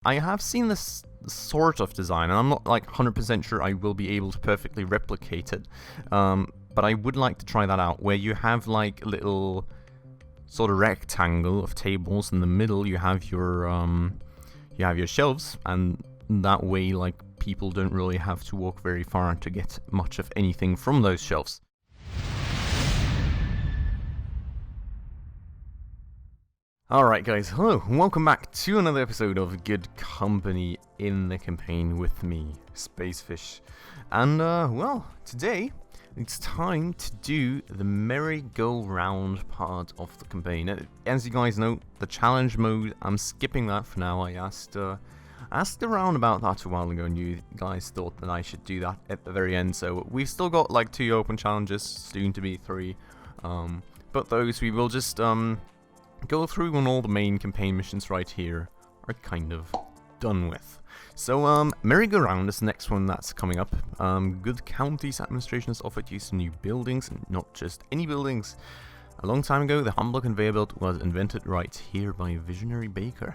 I have seen this sort of design, and I'm not like 100% sure I will be able to perfectly replicate it, but I would like to try that out, where you have like a little sort of rectangle of tables in the middle. You have your shelves, and that way like people don't really have to walk very far to get much of anything from those shelves. Alright guys, hello, and welcome back to another episode of Good Company in the campaign with me, Spacefish. And well, today it's time to do the merry-go-round part of the campaign. As you guys know, the challenge mode, I'm skipping that for now. I asked around about that a while ago, and you guys thought that I should do that at the very end. So we've still got like 2 open challenges, soon to be 3. But those we will just go through when all the main campaign missions right here are kind of done with. So, merry-go-round is the next one that's coming up. Good County's administration has offered you some new buildings, and not just any buildings. A long time ago, the humble conveyor belt was invented right here by a visionary baker.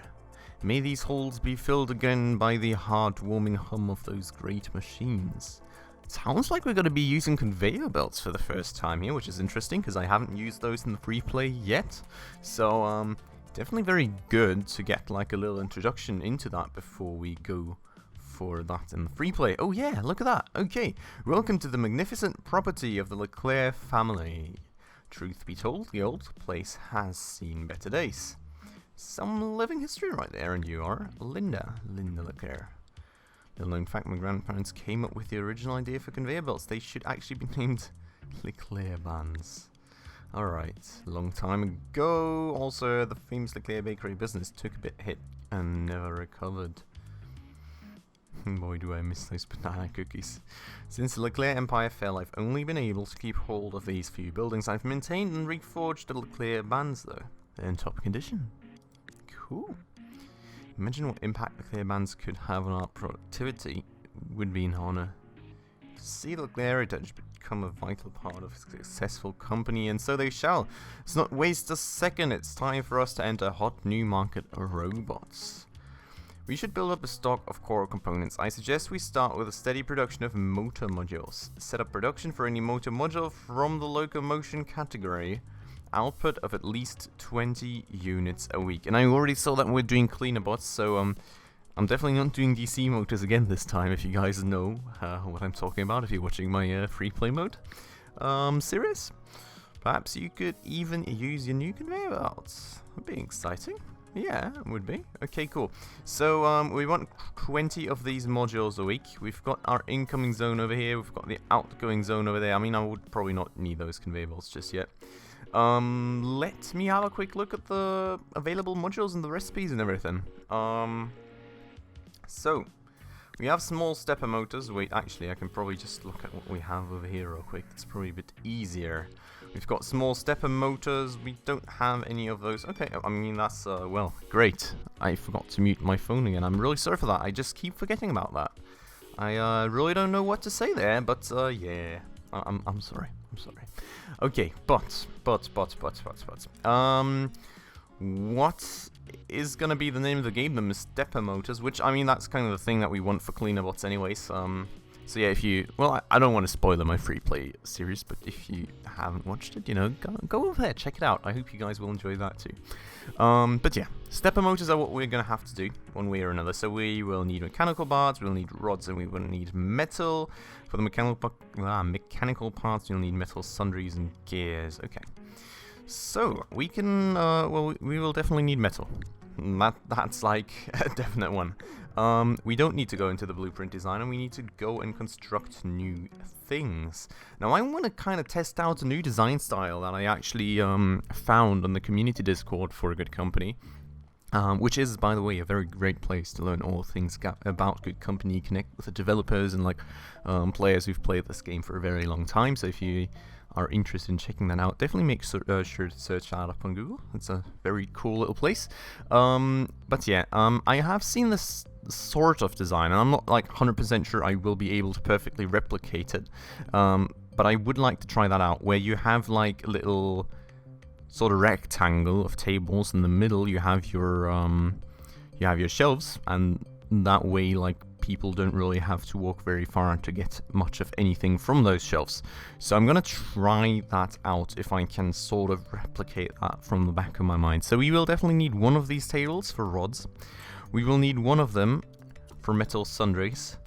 May these halls be filled again by the heart-warming hum of those great machines. It sounds like we're going to be using conveyor belts for the first time here, which is interesting because I haven't used those in the free play yet. So, definitely very good to get like a little introduction into that before we go for that in the free play. Oh yeah, look at that. Okay, welcome to the magnificent property of the Leclerc family. Truth be told, the old place has seen better days. Some living history right there, and you are Linda Leclerc. Little known fact, my grandparents came up with the original idea for conveyor belts. They should actually be named Leclerc bands. Alright, long time ago. Also, the famous Leclerc bakery business took a bit hit and never recovered. Boy, do I miss those banana cookies. Since the Leclerc Empire fell, I've only been able to keep hold of these few buildings. I've maintained and reforged the Leclerc bands, though. They're in top condition. Cool. Imagine what impact Leclerc bands could have on our productivity. It would be an honor to see Leclerc heritage become a vital part of a successful company, and so they shall. Let's not waste a second. It's time for us to enter a hot new market of robots. We should build up a stock of core components. I suggest we start with a steady production of motor modules. Set up production for any motor module from the locomotion category. Output of at least 20 units a week. And I already saw that we're doing cleaner bots, so I'm definitely not doing DC motors again this time, if you guys know what I'm talking about, if you're watching my free play mode. Serious? Perhaps you could even use your new conveyor belts. That'd be exciting. Yeah, it would be. Okay, cool. So we want 20 of these modules a week. We've got our incoming zone over here. We've got the outgoing zone over there. I mean, I would probably not need those conveyor belts just yet. Let me have a quick look at the available modules and the recipes and everything. So, we have small stepper motors. Wait, actually, I can probably just look at what we have over here real quick. It's probably a bit easier. We've got small stepper motors. We don't have any of those. Okay, I mean, that's, well, great. I forgot to mute my phone again. I'm really sorry for that. I just keep forgetting about that. I really don't know what to say there, but, yeah. I'm sorry. I'm sorry. Okay, but. What is gonna be the name of the game? The stepper motors, which, I mean, that's kind of the thing that we want for cleaner bots anyways. So yeah, if you, well, I don't want to spoil my free play series, but if you haven't watched it, you know, go over there, check it out. I hope you guys will enjoy that too. But yeah, stepper motors are what we're gonna have to do one way or another. So we will need mechanical parts, we'll need rods, and we will need metal. For the mechanical parts, you'll need metal sundries and gears. Okay. So we can, well, we will definitely need metal. That's like a definite one. We don't need to go into the blueprint design, and we need to go and construct new things. Now I want to kind of test out a new design style that I actually found on the community Discord for a Good Company, which is, by the way, a very great place to learn all things about Good Company, connect with the developers and like players who've played this game for a very long time. So if you are interested in checking that out, definitely make sure to search that up on Google. It's a very cool little place. But yeah, I have seen this sort of design, and I'm not like 100% sure I will be able to perfectly replicate it. But I would like to try that out, where you have like a little sort of rectangle of tables in the middle. You have you have your shelves, and that way, like, people don't really have to walk very far to get much of anything from those shelves. So I'm gonna try that out if I can sort of replicate that from the back of my mind. So we will definitely need one of these tables for rods. We will need one of them for metal sundries.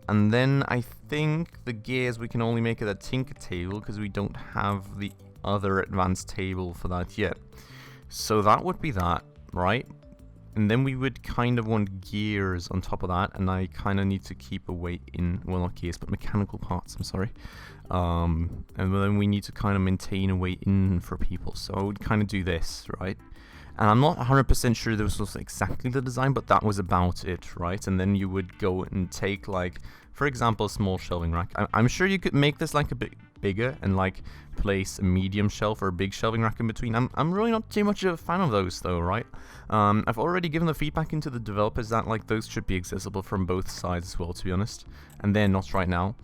And then I think the gears, we can only make it a tinker table because we don't have the other advanced table for that yet. So that would be that, right? And then we would kind of want gears on top of that, and I kind of need to keep a weight in, well, not gears, but mechanical parts, I'm sorry. And then we need to kind of maintain a weight in for people, so I would kind of do this, right? And I'm not 100% sure this was exactly the design, but that was about it, right? And then you would go and take, like, for example, a small shelving rack. I'm sure you could make this like a bit bigger and like place a medium shelf or a big shelving rack in between. I'm really not too much of a fan of those though, right? I've already given the feedback into the developers that like those should be accessible from both sides as well, to be honest, and they're not right now.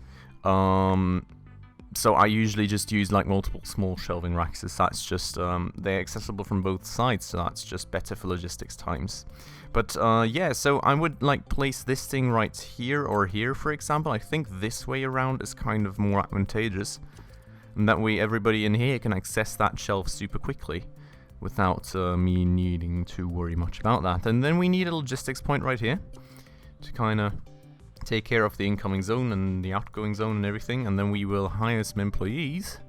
So I usually just use like multiple small shelving racks, as that's just they're accessible from both sides, so that's just better for logistics times. But yeah, so I would like place this thing right here or here, for example. I think this way around is kind of more advantageous, and that way everybody in here can access that shelf super quickly without me needing to worry much about that. And then we need a logistics point right here to kind of take care of the incoming zone and the outgoing zone and everything, and then we will hire some employees,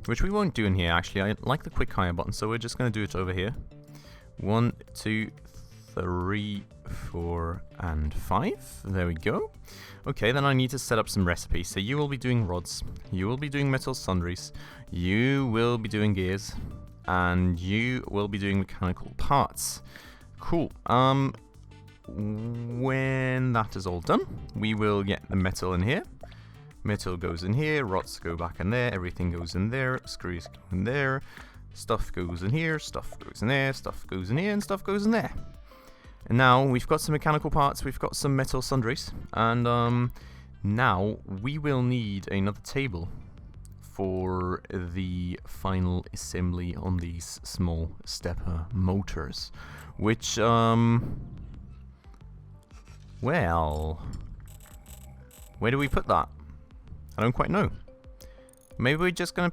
which we won't do in here actually. I like the quick hire button, so we're just going to do it over here. 1, 2, 3, 4, and 5. There we go. Okay, then I need to set up some recipes. So you will be doing rods, you will be doing metal sundries, you will be doing gears, and you will be doing mechanical parts. Cool. When that is all done, we will get the metal in here. Metal goes in here, rods go back in there, everything goes in there, screws go in there, stuff goes in here, stuff goes in there, stuff goes in here, and stuff goes in there. And now we've got some mechanical parts, we've got some metal sundries, and now we will need another table for the final assembly on these small stepper motors, which well, where do we put that? I don't quite know. Maybe we're just gonna,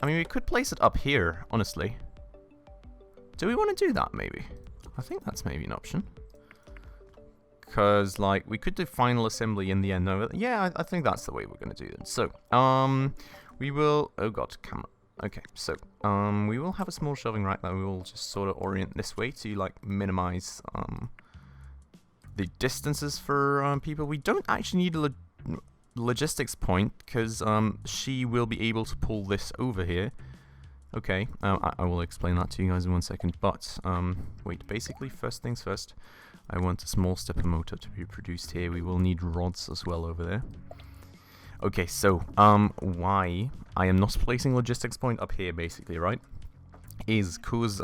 I mean, we could place it up here, honestly. Do we want to do that, maybe? I think that's maybe an option. Because, like, we could do final assembly in the end. No, yeah, I think that's the way we're gonna do it. So, we will, oh god, camera. Okay, so, we will have a small shelving rack that we will just sort of orient this way to, like, minimize, the distances for people. We don't actually need a logistics point because she will be able to pull this over here. Okay, I will explain that to you guys in 1 second, but wait, basically first things first, I want a small stepper motor to be produced here. We will need rods as well over there. Okay, so why I am not placing logistics point up here basically, right, is because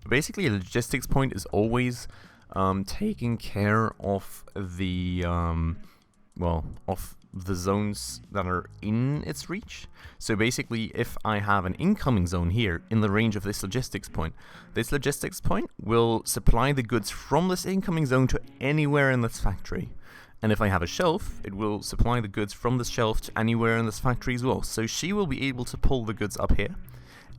basically a logistics point is always taking care of the well, of the zones that are in its reach. So basically, if I have an incoming zone here in the range of this logistics point will supply the goods from this incoming zone to anywhere in this factory. And if I have a shelf, it will supply the goods from this shelf to anywhere in this factory as well. So she will be able to pull the goods up here.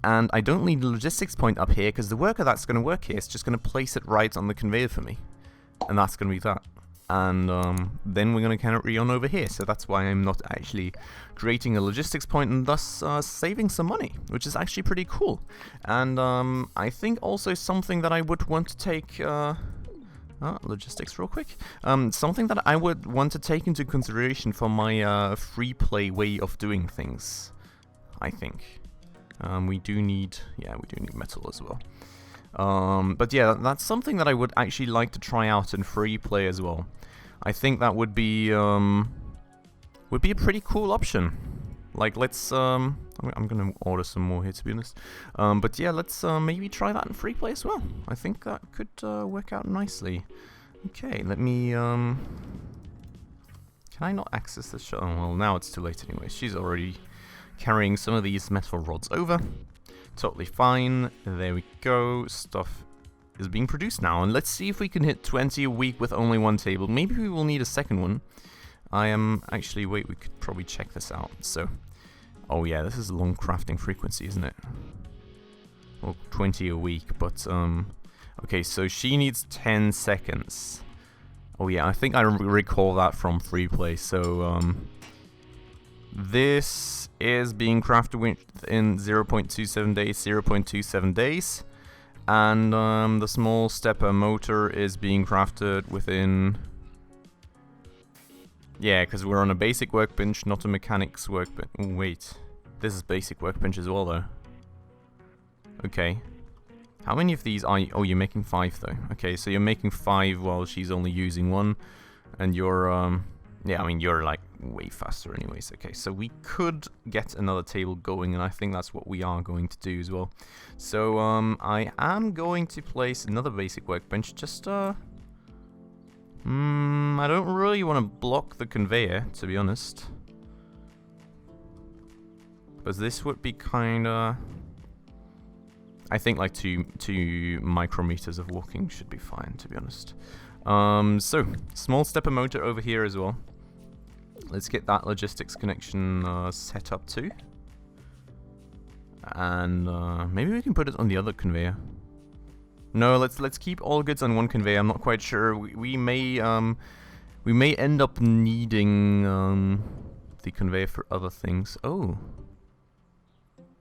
And I don't need a logistics point up here because the worker that's going to work here is just going to place it right on the conveyor for me. And that's going to be that. And then we're going to carry on over here. So that's why I'm not actually creating a logistics point and thus saving some money, which is actually pretty cool. And I think also something that I would want to take... logistics real quick. Something that I would want to take into consideration for my free play way of doing things, I think. We do need metal as well. But yeah, that's something that I would actually like to try out in free play as well. I think that would be a pretty cool option. Like, let's I'm gonna order some more here, to be honest. But yeah, let's maybe try that in free play as well. I think that could work out nicely. Okay, let me can I not access this shot? Oh, well, now it's too late anyway. She's already carrying some of these metal rods over. Totally fine. There we go. Stuff is being produced now. And let's see if we can hit 20 a week with only one table. Maybe we will need a second one. I am actually, wait, we could probably check this out. So, oh yeah, this is a long crafting frequency, isn't it? Well, 20 a week, but okay, so she needs 10 seconds. Oh yeah, I think I recall that from free play. So this is being crafted within 0.27 days, 0.27 days. And the small stepper motor is being crafted within... Yeah, because we're on a basic workbench, not a mechanics workbench. Oh, wait. This is basic workbench as well, though. Okay. How many of these are you? Oh, you're making 5, though. Okay, so you're making 5 while she's only using 1. And you're, yeah, I mean, you're, like, way faster anyways. Okay, so we could get another table going, and I think that's what we are going to do as well. So, I am going to place another basic workbench. Just, I don't really want to block the conveyor, to be honest. Because this would be kinda... I think like two micrometers of walking should be fine, to be honest. So, small stepper motor over here as well. Let's get that logistics connection set up too. And maybe we can put it on the other conveyor. No, let's keep all goods on one conveyor. I'm not quite sure. We may end up needing the conveyor for other things. Oh,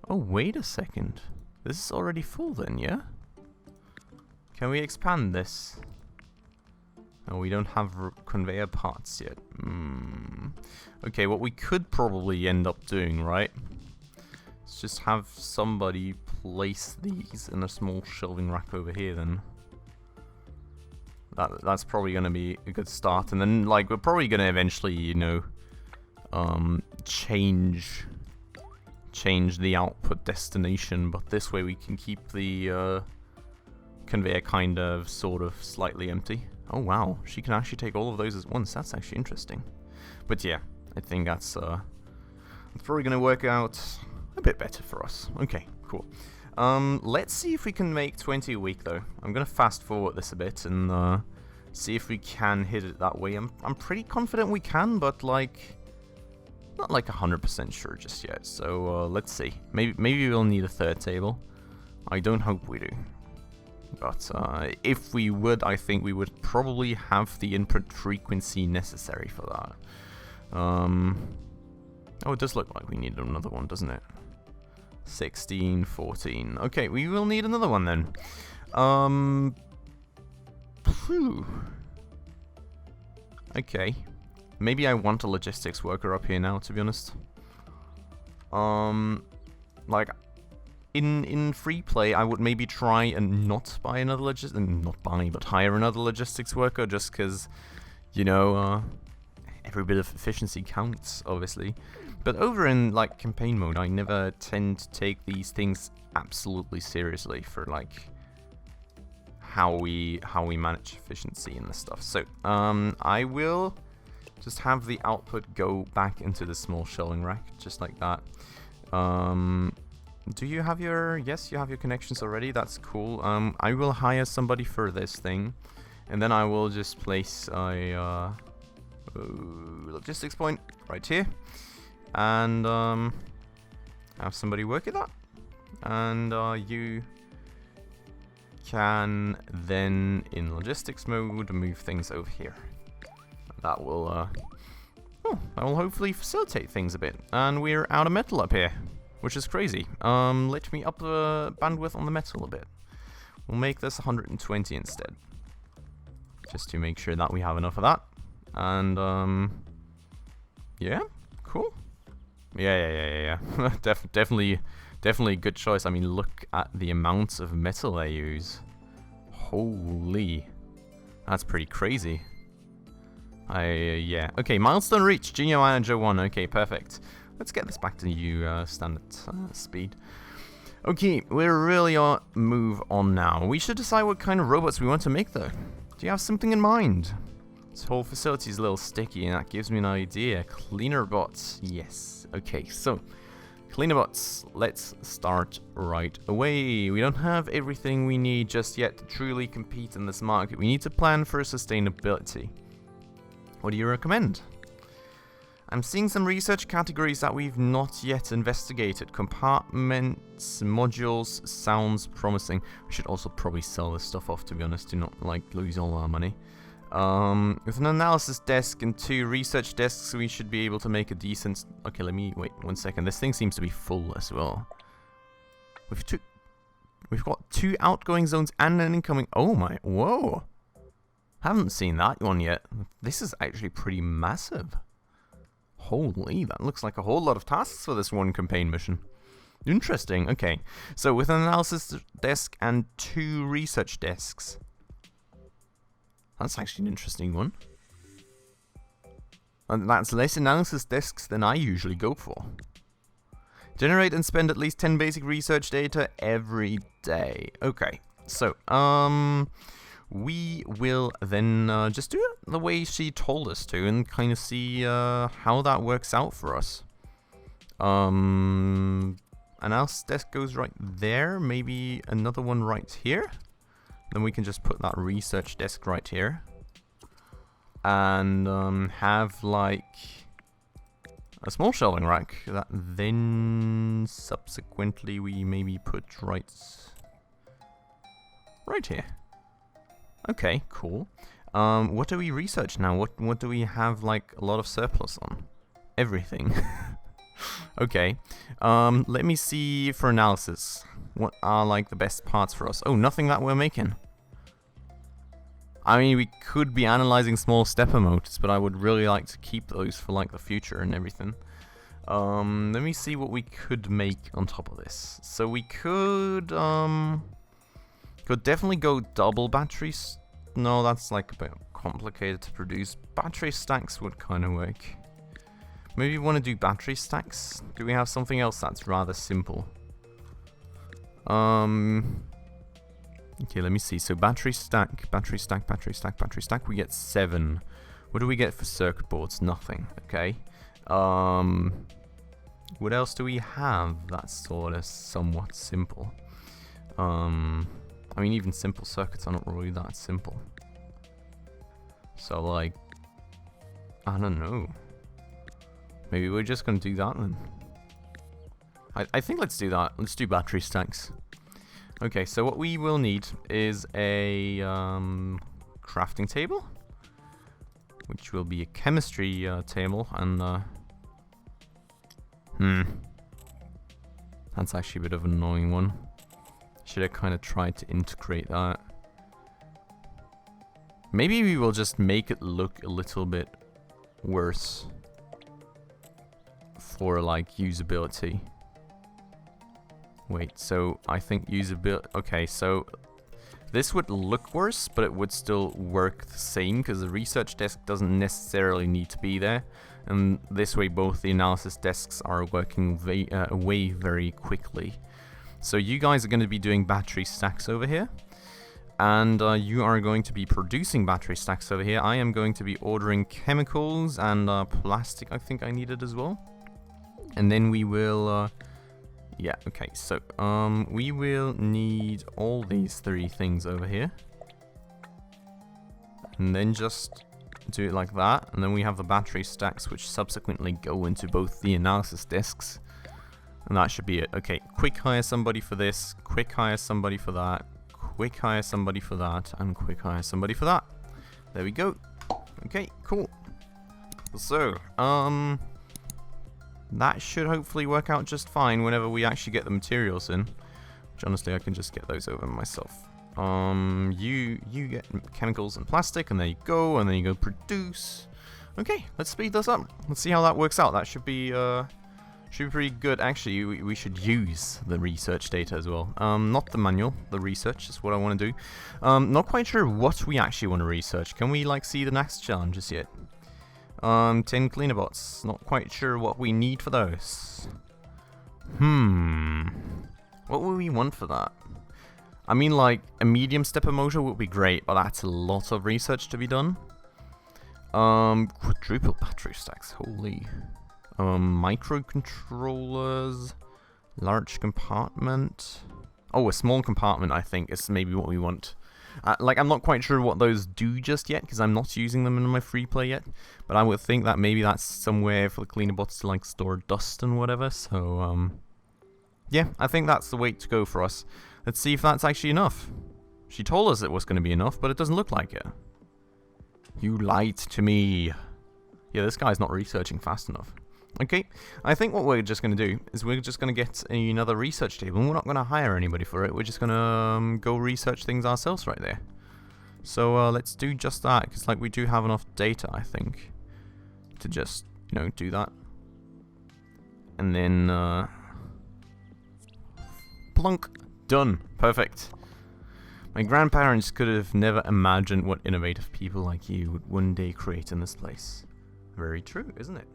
wait a second. This is already full then, yeah? Can we expand this? No, we don't have conveyor parts yet. Okay, what we could probably end up doing, right? Let's just have somebody place these in a small shelving rack over here then. That's probably going to be a good start. And then, like, we're probably going to eventually, you know, change the output destination, but this way we can keep the conveyor kind of, sort of, slightly empty. Oh wow, she can actually take all of those at once. That's actually interesting. But yeah, I think that's probably going to work out a bit better for us. Okay, cool. Let's see if we can make 20 a week though. I'm going to fast forward this a bit and see if we can hit it that way. I'm pretty confident we can, but like... not like 100% sure just yet, so let's see. Maybe we'll need a third table. I don't hope we do. But if we would, I think we would probably have the input frequency necessary for that. Oh, it does look like we need another one, doesn't it? 16, 14. Okay, we will need another one then. Phew. Okay. Maybe I want a logistics worker up here now, to be honest. Like, in free play, I would maybe try and not buy another but hire another logistics worker, just because, you know, every bit of efficiency counts, obviously. But over in, like, campaign mode, I never tend to take these things absolutely seriously for, like, how we manage efficiency and this stuff. So, I will... just have the output go back into the small shelving rack, just like that. Do you have your... yes, you have your connections already. That's cool. I will hire somebody for this thing. And then I will just place a logistics point right here. And have somebody work at that. And you can then, in logistics mode, move things over here. That will hopefully facilitate things a bit. And we're out of metal up here, which is crazy. Let me up the bandwidth on the metal a bit. We'll make this 120 instead, just to make sure that we have enough of that. And yeah, cool. Yeah. definitely a good choice. I mean, look at the amounts of metal they use. Holy, that's pretty crazy. Yeah. Okay, milestone reached. Junior Manager 1. Okay, perfect. Let's get this back to you standard speed. Okay, we're really on move on now. We should decide what kind of robots we want to make, though. Do you have something in mind? This whole facility is a little sticky, and that gives me an idea. Cleaner bots. Yes. Okay, so Cleaner bots, let's start right away. We don't have everything we need just yet to truly compete in this market. We need to plan for sustainability. What do you recommend? I'm seeing some research categories that we've not yet investigated. Compartments, modules, sounds promising. We should also probably sell this stuff off, to be honest, to not like lose all our money. With an analysis desk and 2 research desks, we should be able to make a decent... Okay, let me... Wait 1 second. This thing seems to be full as well. We've got 2 outgoing zones and an incoming... Oh my... Whoa! Haven't seen that one yet. This is actually pretty massive. Holy, that looks like a whole lot of tasks for this one campaign mission. Interesting. Okay. So, with an analysis desk and 2 research desks... That's actually an interesting one. And that's less analysis desks than I usually go for. Generate and spend at least 10 basic research data every day. Okay, so, we will then just do it the way she told us to and kind of see how that works out for us. Analysis desk goes right there, maybe another one right here. Then we can just put that research desk right here. And have like a small shelving rack that then subsequently we maybe put right here. Okay, cool. What do we research now? What do we have like a lot of surplus on? Everything. Okay. Let me see for analysis. What are like the best parts for us? Oh, nothing that we're making. I mean, we could be analyzing small stepper motors, but I would really like to keep those for like the future and everything. Let me see what we could make on top of this. So we could definitely go double batteries. No, that's like a bit complicated to produce. Battery stacks would kind of work. Maybe we want to do battery stacks. Do we have something else that's rather simple? Okay, let me see. So battery stack, battery stack, battery stack, battery stack. We get 7. What do we get for circuit boards? Nothing. Okay. What else do we have that's sort of somewhat simple? I mean, even simple circuits are not really that simple. So, like, I don't know. Maybe we're just gonna do that then. I think let's do that. Let's do battery stacks. Okay, so what we will need is a crafting table, which will be a chemistry table, and that's actually a bit of an annoying one. Should have kind of tried to integrate that. Maybe we will just make it look a little bit worse for like usability. Wait, so I think usability... Okay, so this would look worse, but it would still work the same because the research desk doesn't necessarily need to be there. And this way both the analysis desks are working away very quickly. So you guys are going to be doing battery stacks over here. And you are going to be producing battery stacks over here. I am going to be ordering chemicals and plastic I think I needed as well. And then we will... yeah, okay, so we will need all these 3 things over here. And then just do it like that. And then we have the battery stacks which subsequently go into both the analysis desks. And that should be it. Okay, quick hire somebody for this, quick hire somebody for that, quick hire somebody for that, and quick hire somebody for that. There we go. Okay, cool. So, that should hopefully work out just fine whenever we actually get the materials in. Which honestly I can just get those over myself. You get chemicals and plastic, and there you go, and then you go produce. Okay, let's speed this up. Let's see how that works out. That should be pretty good. Actually, we should use the research data as well. Not the manual, the research is what I want to do. Not quite sure what we actually want to research. Can we like see the next challenges yet? 10 cleaner bots. Not quite sure what we need for those. What would we want for that? I mean, like, a medium stepper motor would be great, but that's a lot of research to be done. Quadruple battery stacks. Holy. Microcontrollers. Large compartment. Oh, a small compartment, I think, is maybe what we want. Like, I'm not quite sure what those do just yet, because I'm not using them in my free play yet. But I would think that maybe that's somewhere for the cleaner bots to, like, store dust and whatever. So, yeah, I think that's the way to go for us. Let's see if that's actually enough. She told us it was going to be enough, but it doesn't look like it. You lied to me. Yeah, this guy's not researching fast enough. Okay, I think what we're just going to do is we're just going to get another research table, and we're not going to hire anybody for it. We're just going to go research things ourselves right there. So let's do just that, because like we do have enough data, I think, to just, you know, do that. And then, plunk, done, perfect. My grandparents could have never imagined what innovative people like you would one day create in this place. Very true, isn't it?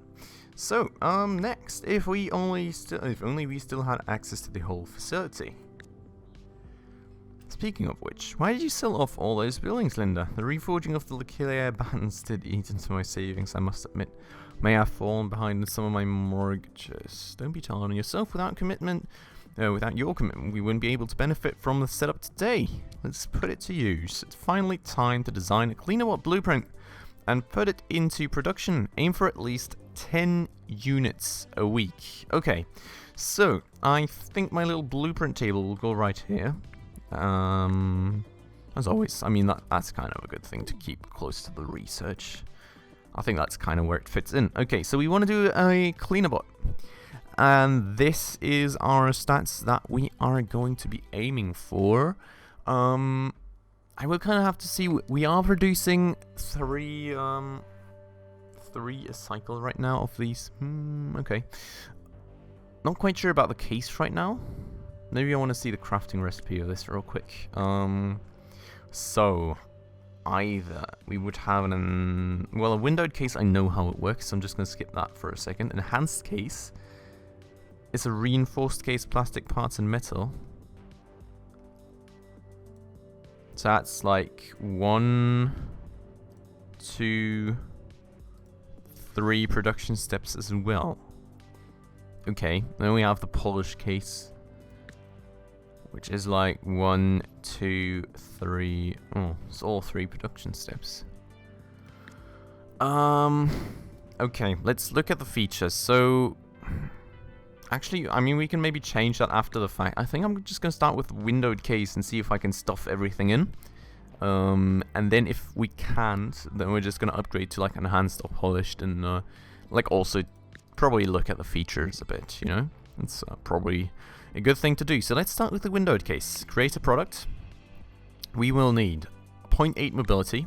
So, next, if only we still had access to the whole facility. Speaking of which, why did you sell off all those buildings, Linda? The reforging of the Lakilia bands did eat into my savings, I must admit. May have fallen behind in some of my mortgages. Don't be hard on yourself. Without your commitment, we wouldn't be able to benefit from the setup today. Let's put it to use. It's finally time to design a cleaner bot blueprint and put it into production. Aim for at least 10 units a week. Okay, so I think my little blueprint table will go right here. As always, I mean, that's kind of a good thing to keep close to the research. I think that's kind of where it fits in. Okay, so we want to do a cleaner bot. And this is our stats that we are going to be aiming for. I will kind of have to see. We are producing three a cycle right now of these. Okay. Not quite sure about the case right now. Maybe I want to see the crafting recipe of this real quick. So either we would have a windowed case. I know how it works, so I'm just going to skip that for a second. Enhanced case. It's a reinforced case, plastic parts and metal. So that's like 1, 2, 3 production steps as well. Okay, then we have the polished case, which is like 1, 2, 3. Oh, it's all 3 production steps. Okay, let's look at the features. So, actually, I mean, we can maybe change that after the fact. I think I'm just going to start with windowed case and see if I can stuff everything in. And then if we can't, then we're just going to upgrade to like enhanced or polished and like also probably look at the features a bit, you know? It's probably a good thing to do. So let's start with the windowed case. Create a product. We will need 0.8 mobility.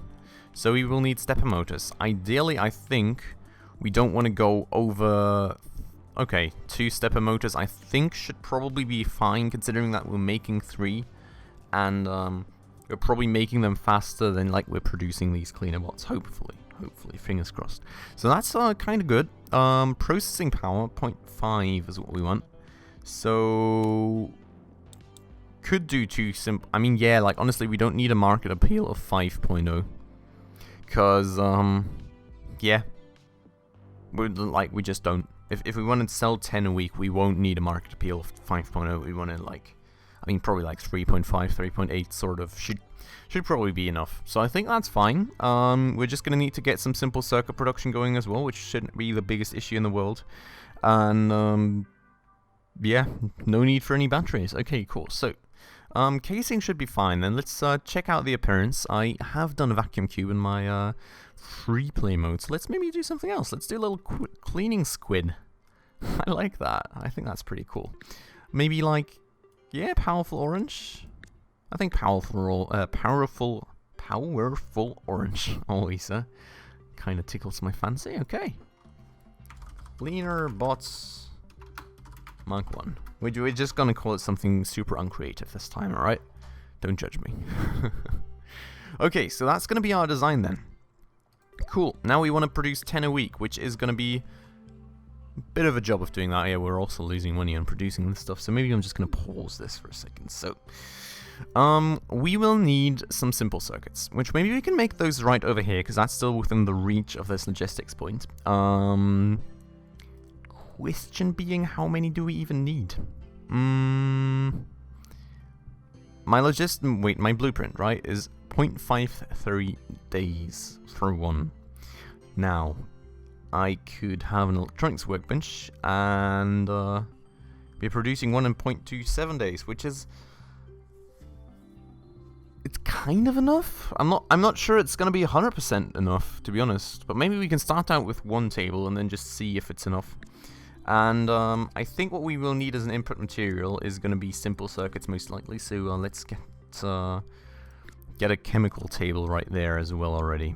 So we will need stepper motors. Ideally, I think we don't want to go over... Okay, 2 stepper motors I think should probably be fine, considering that we're making 3. And we're probably making them faster than like we're producing these cleaner bots, hopefully, fingers crossed. So that's kind of good. Processing power, 0.5 is what we want. So could do 2 simple. I mean, yeah, like honestly, we don't need a market appeal of 5.0. Because, yeah, we just don't. If we want to sell 10 a week, we won't need a market appeal of 5.0. We want to like, I mean, probably like 3.5, 3.8 sort of should probably be enough. So I think that's fine. We're just going to need to get some simple circuit production going as well, which shouldn't be the biggest issue in the world. And, yeah, no need for any batteries. Okay, cool. So, casing should be fine. Then let's check out the appearance. I have done a vacuum cube in my free play mode, so let's maybe do something else. Let's do a little cleaning squid. I like that. I think that's pretty cool. Maybe like, yeah, powerful orange. I think powerful orange always kind of tickles my fancy. Okay. Cleaner bots Mark 1. We're just gonna call it something super uncreative this time, alright? Don't judge me. Okay, so that's gonna be our design then. Cool. Now we want to produce 10 a week, which is gonna be a bit of a job of doing that. Yeah, we're also losing money on producing this stuff, so maybe I'm just gonna pause this for a second. So, we will need some simple circuits, which maybe we can make those right over here, because that's still within the reach of this logistics point. Question being, how many do we even need? My blueprint, right, is 0.53 days for one. Now, I could have an electronics workbench and be producing one in 0.27 days, which is... It's kind of enough. I'm not sure it's going to be 100% enough, to be honest. But maybe we can start out with one table and then just see if it's enough. And I think what we will need as an input material is going to be simple circuits, most likely. So let's get a chemical table right there as well already.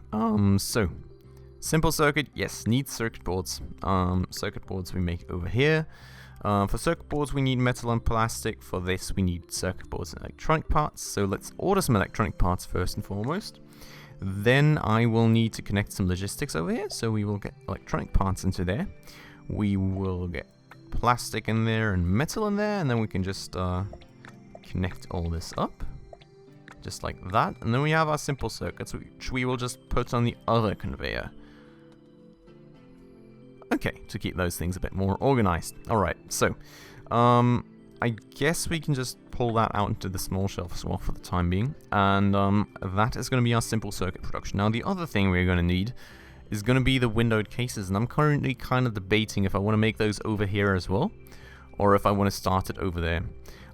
So simple circuit, yes, needs circuit boards. Circuit boards we make over here. For circuit boards we need metal and plastic. For this we need circuit boards and electronic parts. So let's order some electronic parts first and foremost. Then I will need to connect some logistics over here. So we will get electronic parts into there. We will get plastic in there and metal in there. And then we can just connect all this up. Just like that. And then we have our simple circuits, which we will just put on the other conveyor. Okay, to keep those things a bit more organized. Alright, so, I guess we can just pull that out into the small shelf as well for the time being. And that is going to be our simple circuit production. Now, the other thing we're going to need is going to be the windowed cases. And I'm currently kind of debating if I want to make those over here as well, or if I want to start it over there.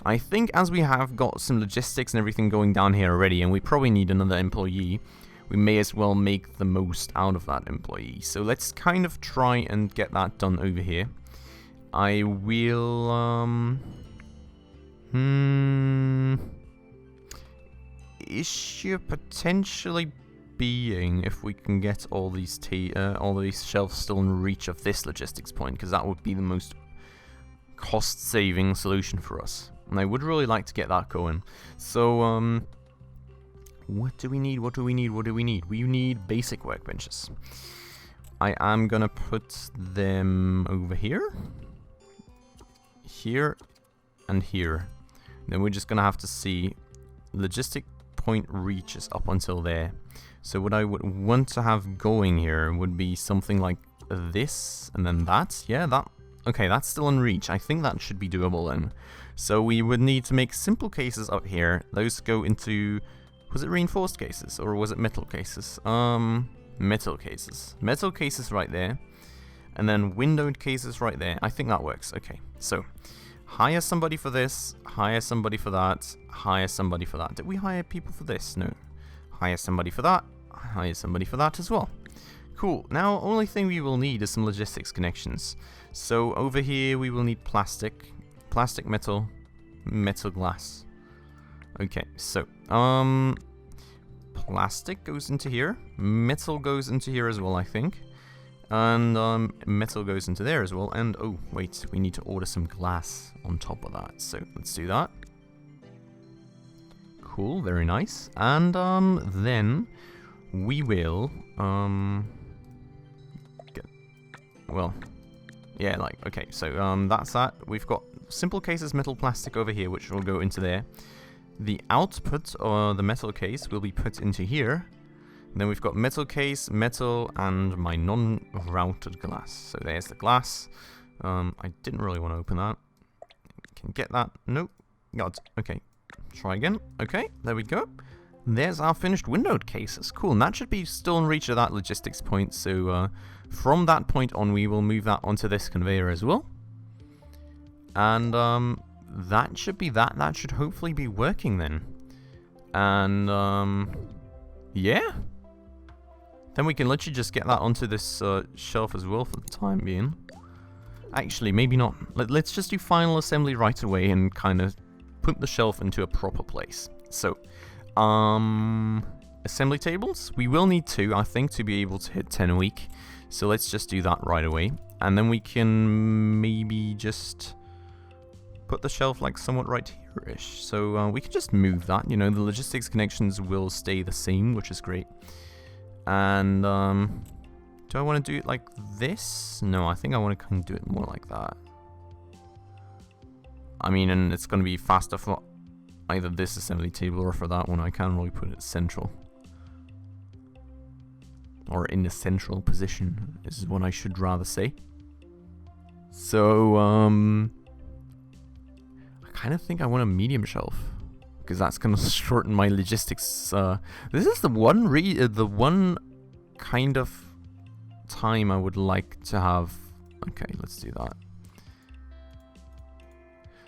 I think as we have got some logistics and everything going down here already, and we probably need another employee, we may as well make the most out of that employee. So let's kind of try and get that done over here. I will, issue potentially being if we can get all these shelves still in reach of this logistics point, because that would be the most cost-saving solution for us. And I would really like to get that going. So, what do we need? What do we need? What do we need? We need basic workbenches. I am gonna put them over here, here, and here. Then we're just gonna have to see logistic point reaches up until there. So what I would want to have going here would be something like this, and then that. Yeah, that. Okay, that's still in reach. I think that should be doable then. So we would need to make simple cases up here. Those go into... Was it reinforced cases or was it metal cases? Metal cases. Metal cases right there. And then windowed cases right there. I think that works. Okay, so hire somebody for this, hire somebody for that, hire somebody for that. Did we hire people for this? No. Hire somebody for that, hire somebody for that as well. Cool. Now, only thing we will need is some logistics connections. So over here we will need plastic, metal, metal glass. Okay, so plastic goes into here, metal goes into here as well, I think, and metal goes into there as well. And oh wait, we need to order some glass on top of that. So let's do that. Cool, very nice. And then we will yeah, like, okay, so that's that. We've got simple cases, metal, plastic over here, which will go into there. The output, or the metal case, will be put into here. And then we've got metal case, metal, and my non-routed glass. So there's the glass. I didn't really want to open that. Can get that. Nope. God. Okay. Try again. Okay, there we go. There's our finished windowed cases. Cool, and that should be still in reach of that logistics point. So from that point on, we will move that onto this conveyor as well. And that should be that. That should hopefully be working then. And yeah. Then we can literally just get that onto this shelf as well for the time being. Actually, maybe not. Let's just do final assembly right away and kind of put the shelf into a proper place. So, assembly tables. We will need 2, I think, to be able to hit 10 a week. So let's just do that right away. And then we can maybe just put the shelf like somewhat right here-ish. So we can just move that. You know, the logistics connections will stay the same, which is great. And do I want to do it like this? No, I think I want to kind of do it more like that. I mean, and it's going to be faster for either this assembly table or for that one. I can't really put it central. Or in the central position is what I should rather say. So, kind of think I want a medium shelf, because that's going to shorten my logistics. This is the one kind of time I would like to have. Okay, let's do that.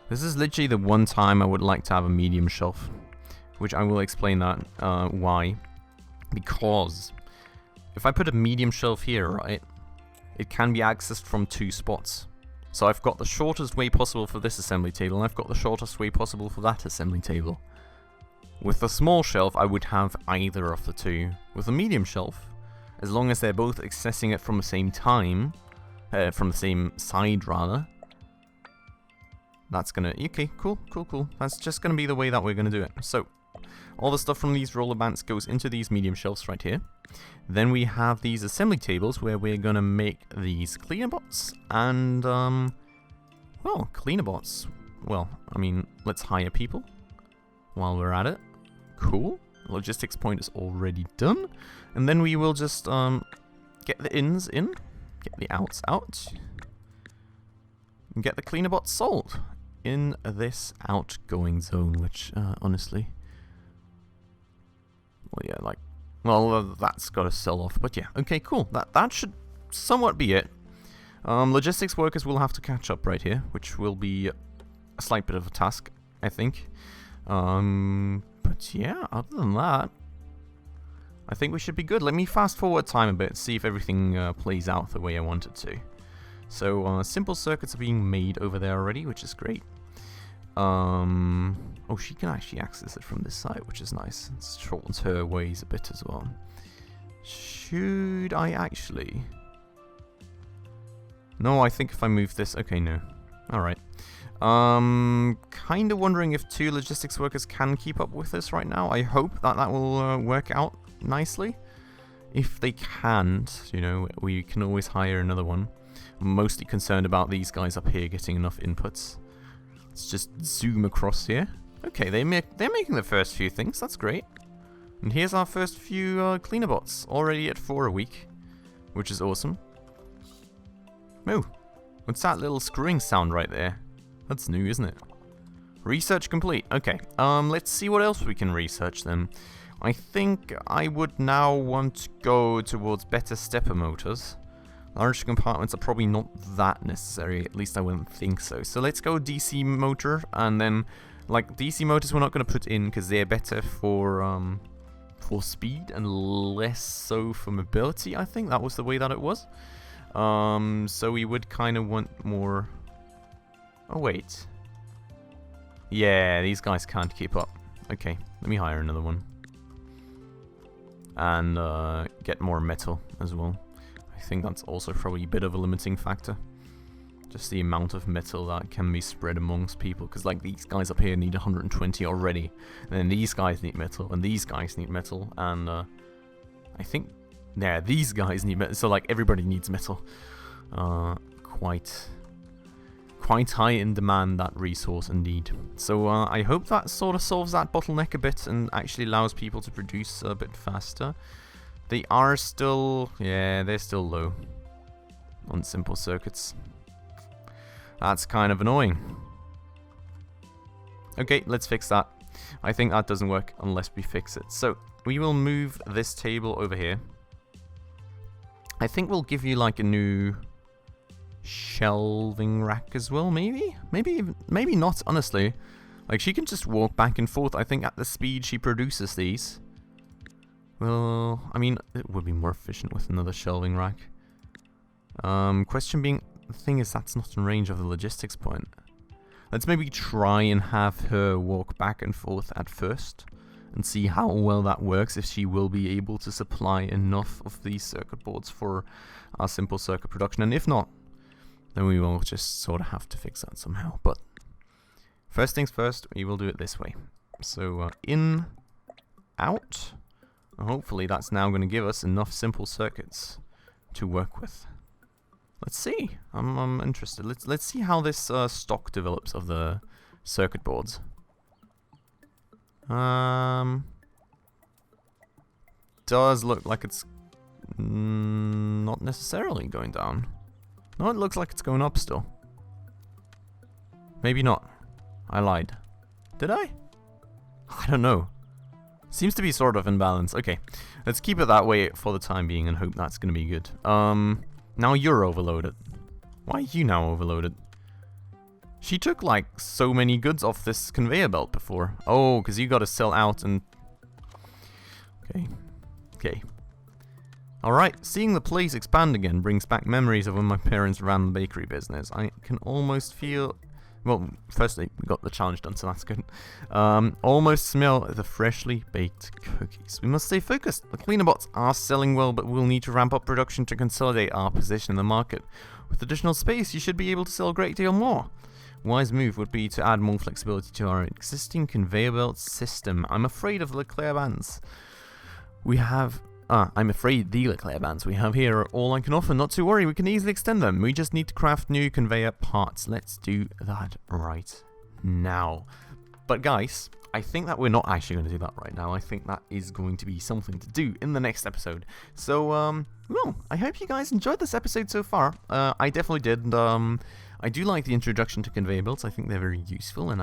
This is literally the one time I would like to have a medium shelf, which I will explain that why. Because if I put a medium shelf here, right, it can be accessed from 2 spots. So I've got the shortest way possible for this assembly table, and I've got the shortest way possible for that assembly table. With a small shelf, I would have either of the two. With a medium shelf, as long as they're both accessing it from the same time, from the same side rather, that's gonna, okay, cool. That's just gonna be the way that we're gonna do it. So, all the stuff from these roller bands goes into these medium shelves right here. Then we have these assembly tables where we're gonna make these cleaner bots and, well, cleaner bots. Well, I mean, let's hire people while we're at it. Cool. Logistics point is already done. And then we will just, get the ins in, get the outs out, and get the cleaner bots sold in this outgoing zone, which, honestly, well, yeah, like, well, that's got to sell off, but yeah, okay, cool. That should somewhat be it. Logistics workers will have to catch up right here, which will be a slight bit of a task, I think. But yeah, other than that, I think we should be good. Let me fast forward time a bit, see if everything plays out the way I want it to. So, simple circuits are being made over there already, which is great. Oh, she can actually access it from this side, which is nice. It shortens her ways a bit as well. Should I actually? No, I think if I move this, okay, no. Alright. Kind of wondering if 2 logistics workers can keep up with this right now. I hope that that will work out nicely. If they can't, you know, we can always hire another one. I'm mostly concerned about these guys up here getting enough inputs. Let's just zoom across here. Okay, they're making the first few things. That's great. And here's our first few cleaner bots, already at 4 a week, which is awesome. Oh, what's that little screwing sound right there? That's new, isn't it? Research complete. Okay, let's see what else we can research then. I think I would now want to go towards better stepper motors. Large compartments are probably not that necessary, at least I wouldn't think so. So let's go DC motor, and then, like, DC motors we're not going to put in because they're better for speed and less so for mobility, I think. That was the way that it was. So we would kind of want more... Oh, wait. Yeah, these guys can't keep up. Okay, let me hire another one. And get more metal as well. I think that's also probably a bit of a limiting factor. Just the amount of metal that can be spread amongst people. Because, like, these guys up here need 120 already. And then these guys need metal. And these guys need metal. And I think... Yeah, these guys need metal. So, like, everybody needs metal. Quite high in demand, that resource indeed. So I hope that sort of solves that bottleneck a bit and actually allows people to produce a bit faster. They are still, yeah, they're still low on simple circuits. That's kind of annoying. Okay, let's fix that. I think that doesn't work unless we fix it. So we will move this table over here. I think we'll give you like a new shelving rack as well, maybe not, honestly. Like, she can just walk back and forth. I think at the speed she produces these, well, I mean, it would be more efficient with another shelving rack. Question being, the thing is, that's not in range of the logistics point. Let's maybe try and have her walk back and forth at first and see how well that works, if she will be able to supply enough of these circuit boards for our simple circuit production. And if not, then we will just sort of have to fix that somehow. But first things first, we will do it this way. So in, out. Hopefully that's now going to give us enough simple circuits to work with. Let's see. I'm interested. Let's see how this stock develops of the circuit boards. Does look like it's not necessarily going down. No, it looks like it's going up still. Maybe not. I lied. Did I? I don't know. Seems to be sort of in balance. Okay, let's keep it that way for the time being and hope that's gonna be good. Now you're overloaded. Why are you now overloaded? She took like so many goods off this conveyor belt before. Oh, because you gotta sell out and... Okay. Okay. Alright, seeing the place expand again brings back memories of when my parents ran the bakery business. I can almost feel... Well, firstly, we got the challenge done, so that's good. Almost smell the freshly baked cookies. We must stay focused. The cleaner bots are selling well, but we'll need to ramp up production to consolidate our position in the market. With additional space, you should be able to sell a great deal more. Wise move would be to add more flexibility to our existing conveyor belt system. I'm afraid of the Leclerc bands. I'm afraid the Leclerc bands we have here are all I can offer. Not to worry, we can easily extend them. We just need to craft new conveyor parts. Let's do that right now. But guys, I think that we're not actually going to do that right now. I think that is going to be something to do in the next episode. So, well, I hope you guys enjoyed this episode so far. I definitely did. And, I do like the introduction to conveyor belts. I think they're very useful, and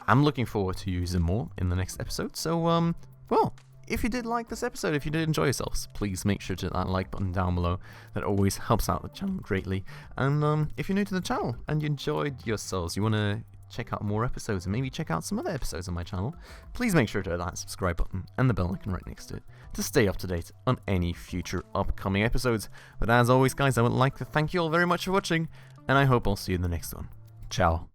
I'm looking forward to use them more in the next episode. So, well, if you did like this episode, if you did enjoy yourselves, please make sure to hit that like button down below. That always helps out the channel greatly. And if you're new to the channel and you enjoyed yourselves, you want to check out more episodes and maybe check out some other episodes on my channel, please make sure to hit that subscribe button and the bell icon right next to it to stay up to date on any future upcoming episodes. But as always, guys, I would like to thank you all very much for watching, and I hope I'll see you in the next one. Ciao.